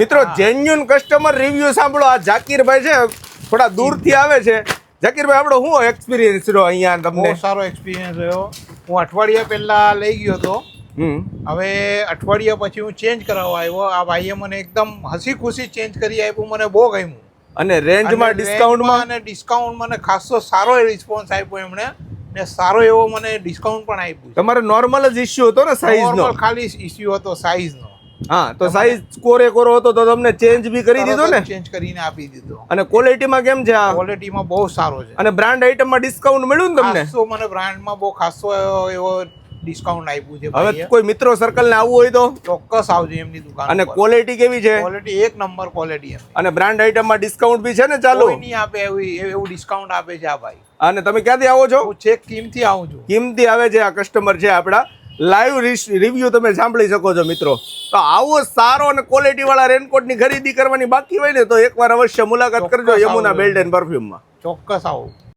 મિત્રો genuine customer review સાંભળો. આ જાકીરભાઈ છે થોડા દૂરથી આવે છે. જાકીરભાઈ આપણો શું એક્સપિરિયન્સ રહ્યો અહીંયા તમને? બહુ સારો એક્સપિરિયન્સ રહ્યો. હું અઠવાડિયા પહેલા લઈ ગયો હતો, હવે અઠવાડિયા પછી હું ચેન્જ કરાવવા આવ્યો. આ ભાઈએ મને એકદમ હસી ખુશી ચેન્જ કરી આપ્યું, મને બહુ ગમ્યું. અને રેન્જમાં ડિસ્કાઉન્ટમાં અને ડિસ્કાઉન્ટ મને ખાસો સારો રિસ્પોન્સ આપ્યો એમણે, ને સારો એવો મને ડિસ્કાઉન્ટ પણ આપ્યું. તમારે નોર્મલ જ ઇશ્યુ હતો ને સાઈઝનો? ખાલી ઇશ્યુ હતો સાઈઝનો. હા, તો સાઈઝ કોરો હતો તો તમને ચેન્જ બી કરી દીધો ને? ચેન્જ કરીને આપી દીધો. અને ક્વોલિટીમાં કેમ છે? ક્વોલિટીમાં બહુ સારો છે. અને બ્રાન્ડ આઇટમમાં ડિસ્કાઉન્ટ મળ્યું ને તમને? ખાસો મને બ્રાન્ડમાં બહુ ખાસો એવો ડિસ્કાઉન્ટ આપ્યું છે. હવે કોઈ મિત્રો સર્કલ ને આવવું હોય તો ચોક્કસ આવજો એમની દુકાન. અને ક્વોલિટી કેવી છે? ક્વોલિટી એક નંબર ક્વોલિટી. અને બ્રાન્ડ આઇટમમાં ડિસ્કાઉન્ટ બી છે ને ચાલુ? કોઈ નહીં આપે એવું ડિસ્કાઉન્ટ આપે છે આ ભાઈ. અને તમે ક્યાંથી આવો છો? હું છેક કિમથી આવું છું. કિમથી આવે છે આ કસ્ટમર છે આપણા. લાઈવ રિવ્યુ તમે સાંભળી શકો છો મિત્રો. તો આવો સારો અને ક્વોલિટી વાળા રેનકોટની ખરીદી કરવાની બાકી હોય ને તો એકવાર અવશ્ય મુલાકાત કરજો યમુના બેલ્ટ એન્ડ પરફ્યુમમાં. ચોક્કસ આવો.